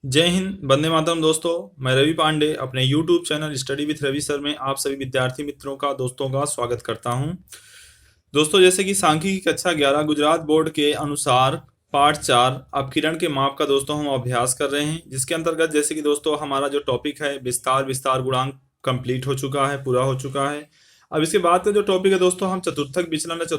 जय हिंद, वंदे मातरम। दोस्तों, मैं रवि पांडे अपने YouTube channel study with Ravi sir में आप सभी विद्यार्थी मित्रों का दोस्तों का स्वागत करता हूं। दोस्तों, जैसे कि सांख्यिकी कक्षा 11 गुजरात बोर्ड के अनुसार पाठ 4 अपकिरण के माप का दोस्तों हम अभ्यास कर रहे हैं, जिसके अंतर्गत जैसे कि दोस्तों हमारा जो टॉपिक है विस्तार विस्तार गुणांक कंप्लीट हो चुका है, पूरा हो चुका है। अब इसके बाद का जो टॉपिक है दोस्तों, हम चतुर्थक विचलन या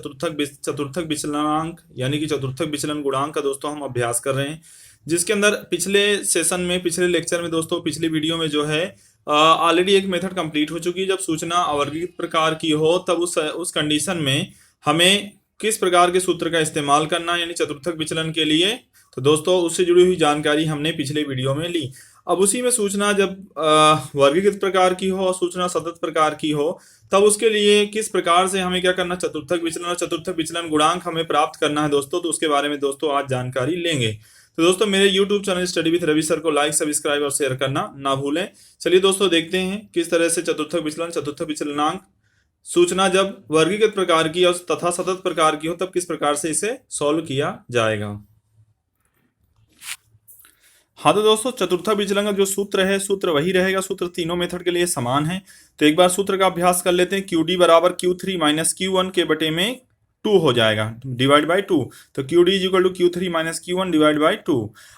चतुर्थक विचलनांक यानी कि चतुर्थक विचलन गुणांक का दोस्तों हम अभ्यास कर रहे हैं, जिसके अंदर पिछले सेशन में, पिछले लेक्चर में दोस्तों, पिछली वीडियो में जो है ऑलरेडी एक मेथड कंप्लीट हो चुकी है। जब सूचना अवर्गीकृत प्रकार की हो तब उस कंडीशन में हमें किस प्रकार के सूत्र का इस्तेमाल करना है, यानी चतुर्थक विचलन के लिए। तो दोस्तों, उससे जुड़ी हुई जानकारी हमने पिछले वीडियो में ली। अब उसी में सूचना जब वर्गीकृत प्रकार की हो और सूचना सतत प्रकार की हो, तब उसके लिए किस प्रकार से हमें क्या करना, चतुर्थक विचलन और चतुर्थक विचलन गुणांक हमें प्राप्त करना है दोस्तों। तो उसके बारे में दोस्तों आज जानकारी लेंगे। तो दोस्तों, मेरे YouTube channel study with Ravi sir को लाइक, सब्सक्राइब और शेयर करना ना भूलें। चलिए दोस्तों, देखते हैं किस तरह से चतुर्थक विचलन, चतुर्थक विचलनांक सूचना जब वर्गीकृत प्रकार की और तथा सतत प्रकार की हो तब किस प्रकार से इसे सॉल्व किया जाएगा। हाँ तो दोस्तों, चतुर्थक विचलन का जो सूत्र है, सूत्र वही रहेगा, सूत्र तीनों मेथड के लिए समान है। तो एक बार सूत्र का अभ्यास कर लेते हैं। QD बराबर Q3 माइनस Q1 के बटे में 2 हो जाएगा, डिवाइड बाई 2। तो QD is equal to Q3 minus Q1 divide by 2।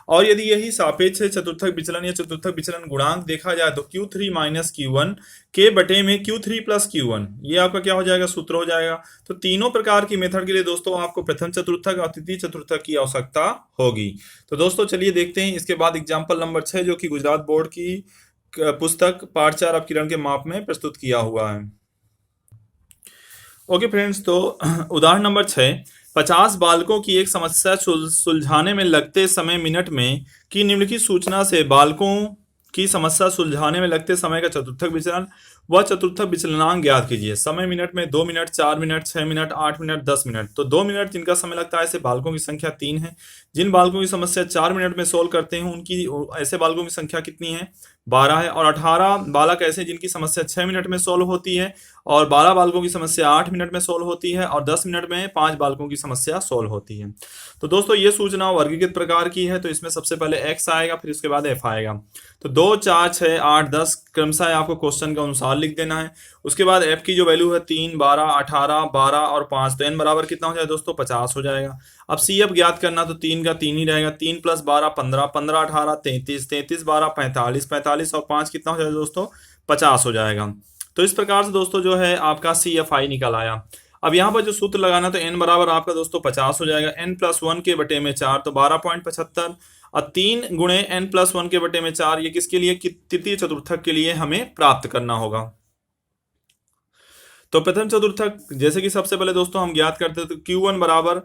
और यदि यही सापेक्ष है चतुर्थक विचलन या चतुर्थक विचलन गुणांक देखा जाए तो Q3 माइनस Q1 के बटे में Q3 प्लस Q1, ये आपका क्या हो जाएगा, सूत्र हो जाएगा। तो तीनों प्रकार की मेथड के लिए दोस्तों आपको प्रथम चतुर्थक और तृतीय चतुर्थक की आवश्यकता होगी। तो दोस्तों चलिए देखते हैं इसके बाद एग्जाम्पल नंबर 6, जो कि गुजरात बोर्ड की पुस्तक पाठ 4 अपकिरण के माप में प्रस्तुत किया हुआ है। ओके फ्रेंड्स, तो उदाहरण नंबर 6, 50 बालकों की एक समस्या सुलझाने में लगते समय मिनट में की निम्नलिखित सूचना से बालकों की समस्या सुलझाने में लगते समय का चतुर्थक विचलन व चतुर्थक विचलनांक ज्ञात कीजिए। समय मिनट में 2 minute, 4 minute, 6 minute, 8 minute, 10 minute. तो 2 मिनट जिनका समय लगता है, ऐसे बालकों की संख्या 3 है। जिन बालकों की समस्या 4 मिनट में सोल्व करते हैं, उनकी ऐसे बालकों की संख्या कितनी है, 12 है। और 18 बालक ऐसे जिनकी समस्या 6 मिनट में सोल्व होती है, और 12 बालकों की समस्या 8 मिनट में सोल्व होती है, और 10 मिनट में 5 बालकों की समस्या सोल्व होती है। तो दोस्तों, ये सूचना वर्गीकृत प्रकार की है, तो इसमें सबसे पहले x आएगा, फिर उसके बाद f आएगा। तो 2, 4, 6, 8, 10 क्रमशः आपको क्वेश्चन के अनुसार लिख देना है। उसके बाद f की जो वैल्यू है 3, 12, 18, 12 और 5, तो n बराबर कितना हो जाएगा दोस्तों, 50 हो जाएगा। अब CF ज्ञात करना, तो 3 का 3 ही रहेगा। 3 प्लस 12 15, 15 18 33, 33 12 45, 45 और 5 कितना हो जाएगा दोस्तों, 50 हो जाएगा। तो इस प्रकार से दोस्तों जो है आपका CFI निकल आया। अब यहाँ पर जो सूत्र लगाना, तो n बराबर आपका दोस्तों 50 हो जाएगा। n प्लस 1 के बटे में 4, तो 12.75, और 3 गुणे n प्लस 1 के बटे में 4, ये किसके लिए, तृतीय चतुर्थक के लिए हमें प्राप्त करना होगा। तो प्रथम चतुर्थक जैसे कि सबसे पहले दोस्तों हम ज्ञात करते हैं, तो Q1 बराबर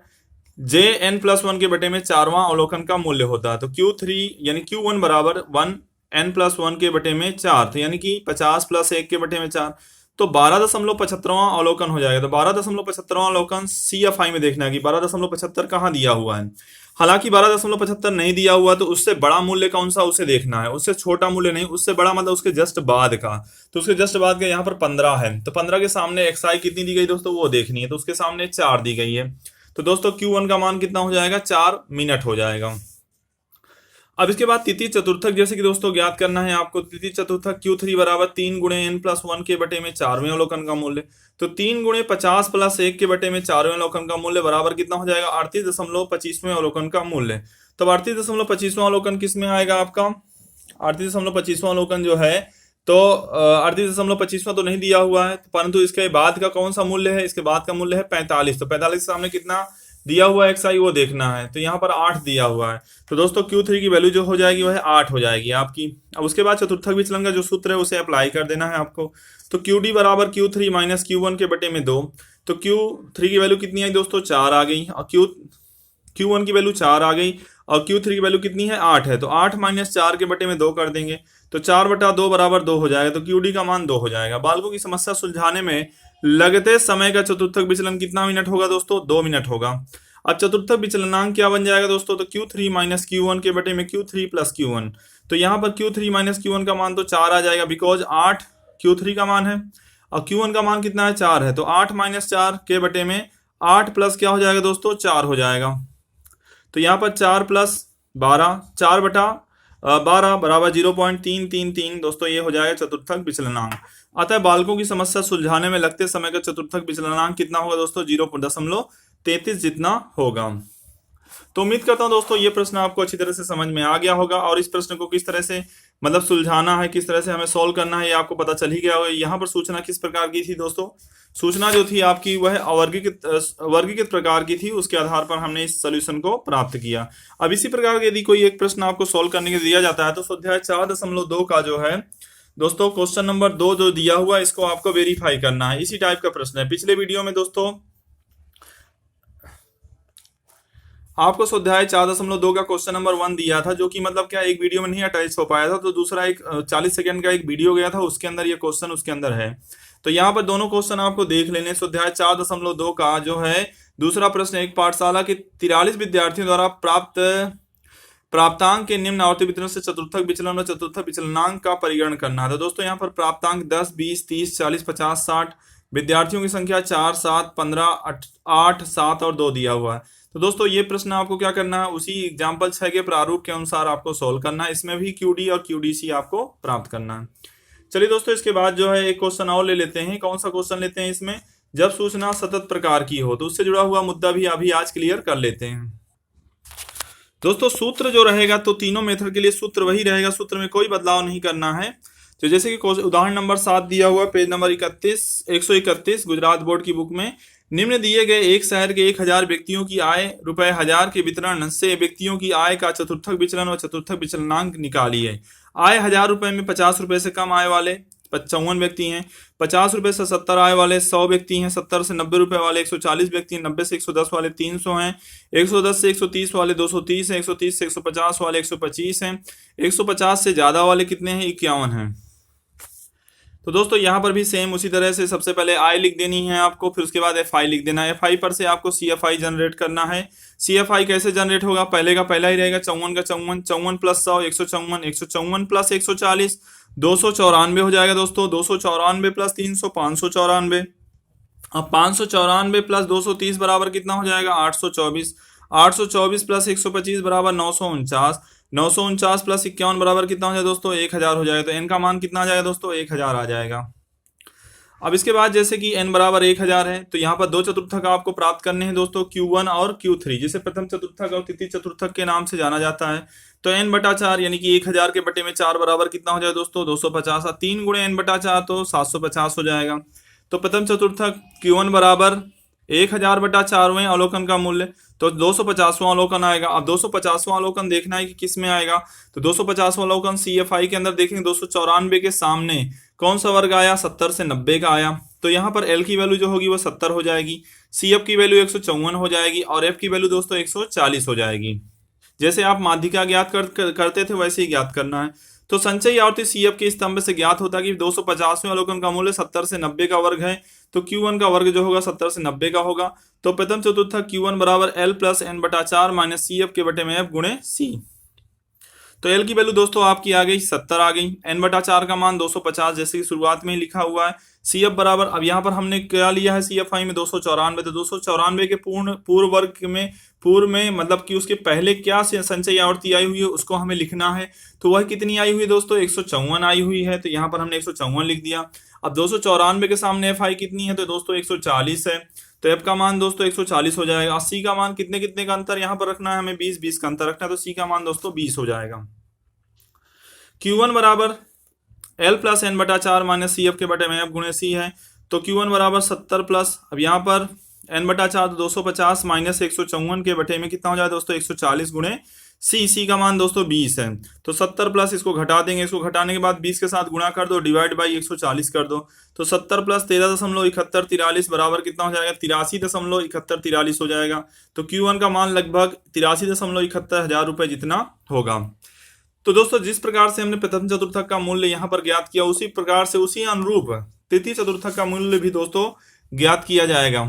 JN प्लस 1 के बटे में 4वां अवलोकन का मूल्य होता है। तो Q3 यानी Q1 बराबर 1 n प्लस 1 के बटे में 4, तो यानी कि 50 प्लस 1 के बटे में 4, तो 12.75वां अवलोकन हो जाएगा। तो 12.75वां अवलोकन CFI में देखना है कि 12.75 कहाँ दिया हुआ है। हालांकि 12.75 नहीं दिया हुआ, तो उससे बड़ा मूल्य कौन सा उसे देखना है, उससे छोटा मूल्य नहीं, उससे बड़ा मतलब उसके जस्ट बाद का। तो उसके जस्ट बाद का यहाँ पर 15 है, तो 15 के सामने XI कितनी दी गई दोस्तों, वो देखनी है। तो उसके सामने 4 दी गई है। तो दोस्तों Q1 का मान कितना हो जाएगा, 4 मिनट हो जाएगा। अब इसके बाद तृतीय चतुर्थक जैसे कि दोस्तों ज्ञात करना है आपको। तृतीय चतुर्थक Q3 बराबर 3 गुणे n प्लस 1 के बटे में 4वें अवलोकन का मूल्य। तो 3 गुणे 50 प्लस 1 के बटे में 4वें अवलोकन का मूल्य बराबर कितना हो जाएगा, 38.25वें अवलोकन का मूल्य। तब 38.25वां अवलोकन किस में आएगा आपका, 38.25वां अवलोकन जो है, तो 38.25वां तो नहीं दिया हुआ है, परंतु इसके बाद का कौन सा मूल्य है, इसके बाद का मूल्य है 45। तो 45 के सामने कितना दिया हुआ XI वो देखना है। तो यहाँ पर 8 दिया हुआ है। तो दोस्तों Q3 की वैल्यू जो हो जाएगी वह 8 हो जाएगी आपकी। अब उसके बाद चतुर्थक विचलन का जो सूत्र है उसे अप्लाई कर देना है आपको। तो QD बराबर Q3 माइनस Q1 के बटे में 2। तो Q3 की वैल्यू कितनी आई दोस्तों, 4 आ गई, और Q1 की वैल्यू 4 आ गई, और Q3 की वैल्यू कितनी है, 8 है। तो 8 माइनस 4 के बटे में 2 कर देंगे, तो 4/2 बराबर 2 हो जाएगा। तो QD का मान 2 हो जाएगा। बालकों की समस्या सुलझाने में लगते समय का चतुर्थक विचलन कितना मिनट होगा दोस्तों, 2 मिनट होगा। अब चतुर्थक विचलनांक क्या बन जाएगा दोस्तों, तो Q3 माइनस Q1 के बटे में Q3 प्लस Q1। तो यहाँ पर Q3 माइनस Q1 का मान तो 4 आ जाएगा, बिकॉज 8 Q3 का मान है और Q1 का मान कितना है, 4 है। तो 8 माइनस 4 के बटे में 8 प्लस क्या हो जाएगा दोस्तों, 4 हो जाएगा। तो यहाँ पर 4 प्लस 12, 4 बटा 12 बराबर 0.333 दोस्तों ये हो जाएगा चतुर्थक विचलनांक। अतः बालकों की समस्या सुलझाने में लगते समय का चतुर्थक विचलनांक कितना होगा दोस्तों? 0.33 जितना होगा। तो उम्मीद करता हूं दोस्तों ये प्रश्न आपको अच्छी तरह से समझ में आ गया होगा, और इस प्रश्न को किस तरह से मतलब सुलझाना है, किस तरह से हमें सॉल्व करना है, ये आपको पता चल ही गया होगा। यहाँ पर सूचना किस प्रकार की थी दोस्तों? सूचना जो थी आपकी वह वर्गीकृत प्रकार की थी, उसके आधार पर हमने इस सोल्यूशन को प्राप्त किया। अब इसी प्रकार का यदि कोई एक प्रश्न आपको सॉल्व करने के लिए दिया जाता है तो स्वाध्याय 4.2 का जो है दोस्तों क्वेश्चन नंबर 2 जो दिया हुआ है इसको आपको वेरीफाई करना है। इसी टाइप का प्रश्न है। पिछले वीडियो में दोस्तों आपको स्वाध्याय 4.2 का क्वेश्चन नंबर 1 दिया था, जो कि मतलब क्या एक वीडियो में नहीं अटैच हो पाया था, तो दूसरा एक 40 सेकंड का एक वीडियो गया था, उसके अंदर ये क्वेश्चन उसके अंदर है। तो यहाँ पर दोनों क्वेश्चन आपको देख लेने। स्वाध्याय 4.2 का जो है दूसरा प्रश्न, एक पाठशाला के 43 विद्यार्थियों द्वारा प्राप्तांक के निम्न आवर्ती वितरण से चतुर्थक विचलन और चतुर्थक विचलनांक का परिगणन करना था। दोस्तों यहाँ पर प्राप्तांक 10, 20, 30, 40, 50, 60 विद्यार्थियों की संख्या 4, 7, 15, 8, 7 और 2 दिया हुआ है। तो दोस्तों ये प्रश्न आपको क्या करना है, उसी एग्जाम्पल 6 के प्रारूप के अनुसार आपको सोल्व करना है। इसमें भी QD और QDC आपको प्राप्त करना है। चलिए दोस्तों इसके बाद जो है एक क्वेश्चन और ले लेते हैं। कौन सा क्वेश्चन लेते हैं इसमें? जब सूचना सतत प्रकार की हो, तो उससे जुड़ा हुआ मुद्दा भी अभी आज क्लियर कर लेते हैं। दोस्तों सूत्र जो रहेगा तो तीनों मेथड के लिए सूत्र वही रहेगा, सूत्र में कोई बदलाव नहीं करना है। तो जैसे कि उदाहरण नंबर 7 दिया हुआ पेज नंबर 131 गुजरात बोर्ड की बुक में, निम्न दिए गए एक शहर के 1000 व्यक्तियों की आय ₹1000 के वितरण से व्यक्तियों की आय का चतुर्थक विचलन और चतुर्थक विचलनांक निकालिए। आय 1000 रुपए में 50 रुपए से कम आय वाले 54 व्यक्ति हैं, 50 रुपए से 70 आय वाले 100 व्यक्ति हैं, 70 से 90 रुपए वाले 140 व्यक्ति हैं, 90 से 110 वाले 300 हैं, 110 से 130 वाले 230 हैं, 130 से 150 वाले 125 हैं, 150 से ज्यादा वाले कितने हैं? 51 हैं। तो दोस्तों यहाँ पर भी सेम उसी तरह से सबसे पहले आई लिख देनी है आपको, फिर उसके बाद FI लिख देना है। FI पर से आपको CFI जनरेट करना है। CFI कैसे जनरेट होगा? पहले का पहला ही रहेगा, 54 का 54, 54 प्लस 100 154, 154 प्लस 140 294 हो जाएगा दोस्तों, 294 प्लस 300 594। अब 594 प्लस 230 बराबर कितना हो जाएगा? 824, 824 प्लस 125 बराबर 949, 949 प्लस 51 बराबर कितना हो जाएगा दोस्तों? 1000 हो जाएगा। तो n का मान कितना आ जाएगा दोस्तों? 1000 आ जाएगा। अब इसके बाद जैसे कि n बराबर 1000 है, तो यहाँ पर दो चतुर्थक आपको प्राप्त करने हैं दोस्तों, Q1 और Q3, जिसे प्रथम चतुर्थक और तृतीय चतुर्थक के नाम से जाना जाता है। तो n/4 यानी कि 1000 के बटे में 4 बराबर कितना हो जाएगा दोस्तों? 250। 3 गुणे n/4 तो 750 हो जाएगा। तो प्रथम चतुर्थक Q1 बराबर 1000/4वें अवलोकन का मूल्य, तो 250वां अवलोकन आएगा। अब 250वां अवलोकन देखना है कि किस में आएगा, तो 250वां अवलोकन CFI के अंदर देखेंगे 294 के सामने कौन सा वर्ग आया? 70 से 90 का आया। तो यहाँ पर L की वैल्यू जो होगी वो 70 हो जाएगी, CF की वैल्यू 154 हो जाएगी और F की वैल्यू दोस्तों 140 हो जाएगी। जैसे आप माध्यिका ज्ञात करते थे वैसे ही ज्ञात करना है। तो संचयी आवर्ती CF के स्तंभ से ज्ञात होता है कि 250वें अवलोकन का मूल्य 70 से 90 का वर्ग है, तो Q1 का वर्ग जो होगा 70 से 90 का होगा। तो प्रथम चतुर्थक Q1 बराबर L plus n/4 minus CF के बटे में F गुणे C। तो L की वैल्यू दोस्तों आपकी आ गई 70 आ गई, n/4 का मान 250 जैसे कि शुरुआत में ही लिखा हुआ है। CF बराबर, अब यहाँ पर हमने क्या लिया है CFI में 294, तो 294 के पूर्व वर्ग में पूर्व में मतलब कि उसके पहले क्या संचयी आवर्ती आई हुई है उसको हमें लिखना है। तो वह कितनी आई हुई है दोस्तों? 154 आई हुई है, तो यहाँ पर हमने 154 लिख दिया। अब 294 के सामने FI कितनी है? तो दोस्तों 140 है, तो F का मान दोस्तों 140 हो जाएगा। C का मान कितने कितने का अंतर यहाँ पर रखना है हमें? 20 का अंतर रखना है, तो C का मान दोस्तों 20 हो जाएगा। Q1 बराबर L plus n/4 minus CF के बटे में F गुणे C है, तो Q1 बराबर 70 प्लस, अब यहाँ पर n/4 तो 250 माइनस 154 के बटे में कितना हो जाएगा दोस्तों? 140 गुणे C का मान दोस्तों 20 है, तो 70 प्लस इसको घटा देंगे, इसको घटाने के बाद 20 के साथ गुणा कर दो, डिवाइड बाई 140 कर दो, तो 70 प्लस 13.7143 बराबर कितना हो जाएगा? 83.7143 हो जाएगा। तो Q1 का मान लगभग 83.71 हजार रुपए जितना होगा। तो दोस्तों जिस प्रकार से हमने प्रथम चतुर्थक का मूल्य यहाँ पर ज्ञात किया, उसी प्रकार से उसी अनुरूप तृतीय चतुर्थक का मूल्य भी दोस्तों ज्ञात किया जाएगा।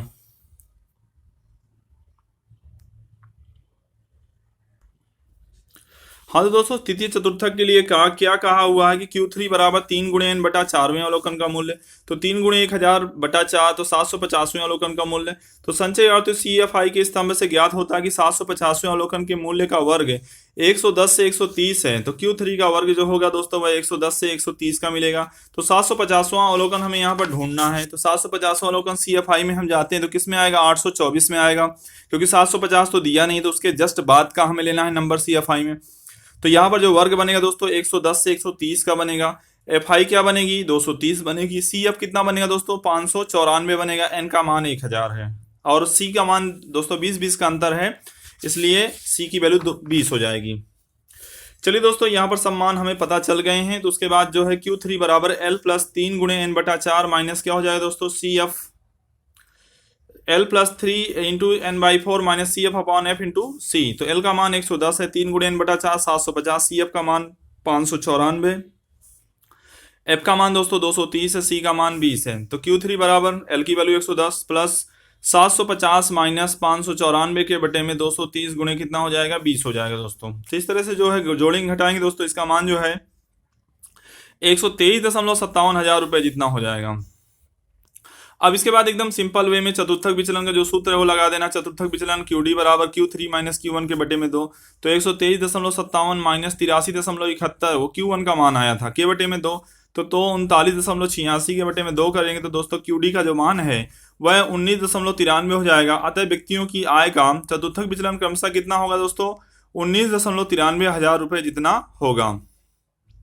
हाँ तो दोस्तों तृतीय चतुर्थक के लिए क्या कहा हुआ है कि Q3 बराबर 3 गुणे n बटा 4वें अवलोकन का मूल्य। तो 3 गुणे 1000 बटा 4 तो 750वें अवलोकन का मूल्य। तो संचय अर्थ CFI के स्तंभ से ज्ञात होता है कि 750वें अवलोकन के मूल्य का वर्ग 110 से 130 है। तो Q3 का वर्ग जो होगा दोस्तों वह 110 से 130 का मिलेगा। तो 750वां अवलोकन हमें यहाँ पर ढूंढना है। तो 750वां अवलोकन CFI में हम जाते हैं तो किस में आएगा, 824 में आएगा, क्योंकि 750 तो दिया नहीं तो उसके जस्ट बाद का हमें लेना है नंबर CFI में। तो यहाँ पर जो वर्ग बनेगा दोस्तों 110 से 130 का बनेगा। FI क्या बनेगी, 230 बनेगी। CF कितना बनेगा दोस्तों, 594 बनेगा। N का मान 1000 है और C का मान दोस्तों 20-20 का अंतर है, इसलिए C की वैल्यू 20 हो जाएगी। चलिए दोस्तों यहाँ पर सब मान हमें पता चल गए हैं। तो उसके बाद जो है Q3 बराबर L प्लस 3 गुणे n बटा 4 माइनस क्या हो जाएगा दोस्तों, CF L plus 3 into n by 4 minus CF upon F into C। तो L का मान 110 है, 3 गुणे n बटा 4 750, CF का मान 594, F का मान दोस्तों 230 है, C का मान 20 है। तो Q3 बराबर L की वैल्यू 110 प्लस 750 माइनस 594 के बटे में 230 गुणे कितना हो जाएगा, 20 हो जाएगा दोस्तों। तो इस तरह से जो है जोड़ेंगे घटाएंगे दोस्तों, इसका मान जो है 123.57 हजार रुपये जितना हो जाएगा। अब इसके बाद एकदम सिंपल वे में चतुर्थक विचलन का जो सूत्र है वो लगा देना। चतुर्थक विचलन QD बराबर Q3 माइनस Q1 के बटे में 2। तो 123.57 माइनस 83.71 वो Q1 का मान आया था, के बटे में 2। तो 39.86 के बटे में 2 करेंगे तो दोस्तों QD का जो मान है वह 19.93 हो जाएगा। अतः व्यक्तियों की आय का चतुर्थक विचलन क्रमशः कितना होगा दोस्तों, 19.93 हजार रुपये जितना होगा।